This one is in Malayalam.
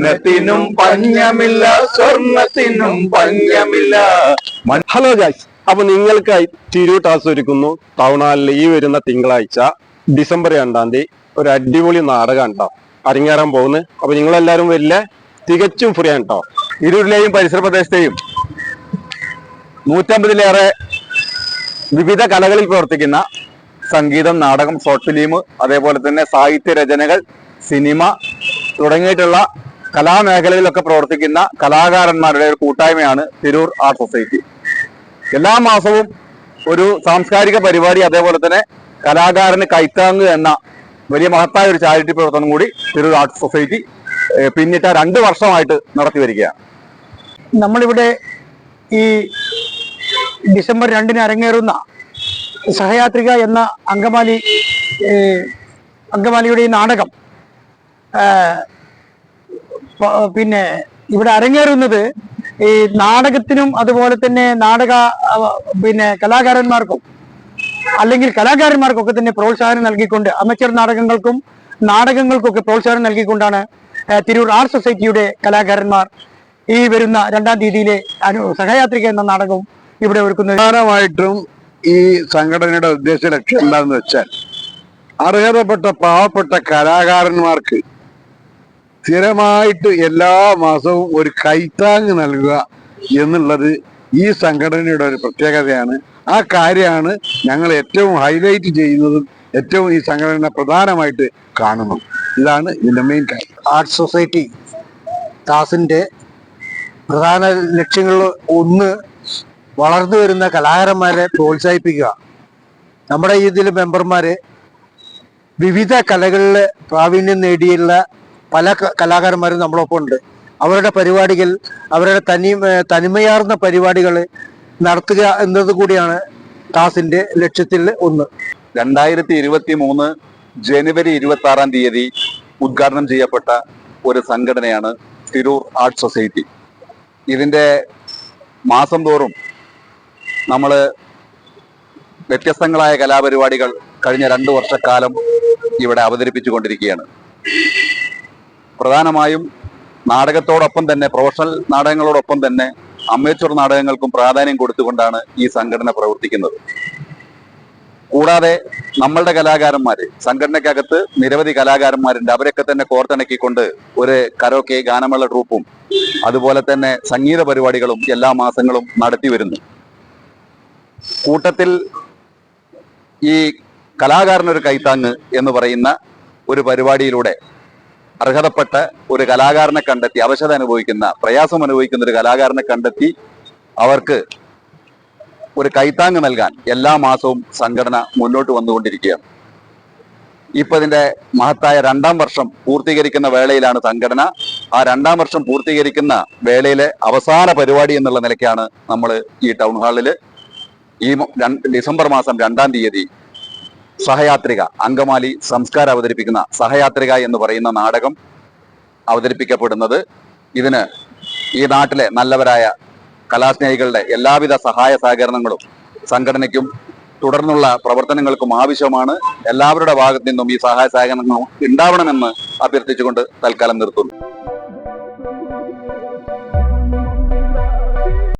ത്തിനും പഞ്ഞമില്ല, സ്വർണത്തിനും പഞ്ഞമില്ല. ഹലോ ഗൈസ്, അപ്പൊ നിങ്ങൾക്കായി തിരൂർ ടാസ് ഒരുക്കുന്നു ടൗൺ ഹാളിൽ ഈ വരുന്ന തിങ്കളാഴ്ച ഡിസംബർ 2 ഒരു അടിപൊളി നാടകം ഉണ്ടാവും അരങ്ങേറാൻ പോകുന്നത്. അപ്പൊ നിങ്ങളെല്ലാരും വരില്ല, തികച്ചും ഫ്രീ ആണ് കേട്ടോ. തിരൂരിലെയും പരിസര പ്രദേശത്തെയും 150-ലേറെ വിവിധ കലകളിൽ പ്രവർത്തിക്കുന്ന സംഗീതം, നാടകം, ഷോർട്ട് ഫിലിം, അതേപോലെ തന്നെ സാഹിത്യ രചനകൾ, സിനിമ തുടങ്ങിയിട്ടുള്ള കലാമേഖലയിലൊക്കെ പ്രവർത്തിക്കുന്ന കലാകാരന്മാരുടെ ഒരു കൂട്ടായ്മയാണ് തിരൂർ ആർട്ട് സൊസൈറ്റി. എല്ലാ മാസവും ഒരു സാംസ്കാരിക പരിപാടി, അതേപോലെ തന്നെ കലാകാരന് കൈത്താങ്ങ് എന്ന വലിയ മഹത്തായ ഒരു ചാരിറ്റി പ്രവർത്തനം കൂടി തിരൂർ ആർട്ട് സൊസൈറ്റി പിന്നിട്ട 2 വർഷമായിട്ട് നടത്തി വരികയാണ്. നമ്മളിവിടെ ഈ ഡിസംബർ 2 അരങ്ങേറുന്ന സഹയാത്രിക എന്ന അങ്കമാലിയുടെ ഈ നാടകം പിന്നെ ഇവിടെ അരങ്ങേറുന്നത് ഈ നാടകത്തിനും അതുപോലെ തന്നെ കലാകാരന്മാർക്കും അല്ലെങ്കിൽ കലാകാരന്മാർക്കൊക്കെ തന്നെ പ്രോത്സാഹനം നൽകിക്കൊണ്ട്, അമച്ചർ നാടകങ്ങൾക്കൊക്കെ പ്രോത്സാഹനം നൽകിക്കൊണ്ടാണ് തിരൂർ ആർട്ട് സൊസൈറ്റിയുടെ കലാകാരന്മാർ ഈ വരുന്ന 2-ാം തീയതിയിലെ സഹയാത്രിക എന്ന നാടകവും ഇവിടെ ഒരുക്കുന്നത്. പ്രധാനമായിട്ടും ഈ സംഘടനയുടെ ഉദ്ദേശ ലക്ഷ്യം എന്താണെന്ന് വെച്ചാൽ, അർഹതപ്പെട്ട പാവപ്പെട്ട കലാകാരന്മാർക്ക് സ്ഥിരമായിട്ട് എല്ലാ മാസവും ഒരു കൈത്താങ് നൽകുക എന്നുള്ളത് ഈ സംഘടനയുടെ ഒരു പ്രത്യേകതയാണ്. ആ കാര്യമാണ് ഞങ്ങൾ ഏറ്റവും ഹൈലൈറ്റ് ചെയ്യുന്നതും ഏറ്റവും ഈ സംഘടന പ്രധാനമായിട്ട് കാണുന്നതും. ഇതാണ് ഇതിന്റെ മെയിൻ കാര്യം. ആർട്ട് സൊസൈറ്റി ടാസിന്റെ പ്രധാന ലക്ഷ്യങ്ങളിൽ ഒന്ന് വളർന്നു വരുന്ന കലാകാരന്മാരെ പ്രോത്സാഹിപ്പിക്കുക. നമ്മുടെ ഇതിൽ മെമ്പർമാര് വിവിധ കലകളിൽ പ്രാവീണ്യം നേടിയുള്ള പല കലാകാരന്മാരും നമ്മളൊപ്പം ഉണ്ട്. അവരുടെ പരിപാടികൾ, അവരുടെ തനിമയാർന്ന പരിപാടികൾ നടത്തുക എന്നത് കൂടിയാണ് ടാസിന്റെ ലക്ഷ്യത്തിൽ ഒന്ന്. 2023 ജനുവരി 26-ാം തീയതി ഉദ്ഘാടനം ചെയ്യപ്പെട്ട ഒരു സംഘടനയാണ് തിരൂർ ആർട്ട് സൊസൈറ്റി. ഇതിന്റെ മാസം തോറും നമ്മൾ വ്യത്യസ്തങ്ങളായ കലാപരിപാടികൾ കഴിഞ്ഞ 2 വർഷക്കാലം ഇവിടെ അവതരിപ്പിച്ചു കൊണ്ടിരിക്കുകയാണ്. പ്രധാനമായും നാടകത്തോടൊപ്പം തന്നെ, പ്രൊഫഷണൽ നാടകങ്ങളോടൊപ്പം തന്നെ അമേച്വർ നാടകങ്ങൾക്കും പ്രാധാന്യം കൊടുത്തുകൊണ്ടാണ് ഈ സംഘടന പ്രവർത്തിക്കുന്നത്. കൂടാതെ നമ്മളുടെ കലാകാരന്മാര്, സംഘടനയ്ക്കകത്ത് നിരവധി കലാകാരന്മാരുണ്ട്. അവരൊക്കെ തന്നെ കോർത്തിണക്കിക്കൊണ്ട് ഒരു കരോക്കെ, ഗാനമേള ട്രൂപ്പും അതുപോലെ തന്നെ സംഗീത പരിപാടികളും എല്ലാ മാസങ്ങളും നടത്തി വരുന്നു. കൂട്ടത്തിൽ ഈ കലാകാരനൊരു കൈത്താങ്ങ് എന്ന് പറയുന്ന ഒരു പരിപാടിയിലൂടെ അർഹതപ്പെട്ട ഒരു കലാകാരനെ കണ്ടെത്തി, അവശത അനുഭവിക്കുന്ന, പ്രയാസം അനുഭവിക്കുന്ന ഒരു കലാകാരനെ കണ്ടെത്തി അവർക്ക് ഒരു കൈത്താങ്ങ് നൽകാൻ എല്ലാ മാസവും സംഘടന മുന്നോട്ട് വന്നുകൊണ്ടിരിക്കുകയാണ്. ഇപ്പൊ ഇതിന്റെ മഹത്തായ 2-ാം വർഷം പൂർത്തീകരിക്കുന്ന വേളയിലാണ് സംഘടന. ആ 2-ാം വർഷം പൂർത്തീകരിക്കുന്ന വേളയിലെ അവസാന പരിപാടി എന്നുള്ള നിലയ്ക്കാണ് നമ്മൾ ഈ ടൗൺ ഹാളിൽ ഈ ഡിസംബർ മാസം 2-ാം തീയതി സഹയാത്രിക, അങ്കമാലി സംസ്കാരം അവതരിപ്പിക്കുന്ന സഹയാത്രിക എന്ന് പറയുന്ന നാടകം അവതരിപ്പിക്കപ്പെടുന്നത്. ഇതിന് ഈ നാട്ടിലെ നല്ലവരായ കലാസ്നേഹികളുടെ എല്ലാവിധ സഹായ സഹകരണങ്ങളും സംഘടനയ്ക്കും തുടർന്നുള്ള പ്രവർത്തനങ്ങൾക്കും ആവശ്യമാണ്. എല്ലാവരുടെ ഭാഗത്തു നിന്നും ഈ സഹായ സഹകരണങ്ങൾ ഉണ്ടാവണമെന്ന് അഭ്യർത്ഥിച്ചുകൊണ്ട് തൽക്കാലം നിർത്തുന്നു.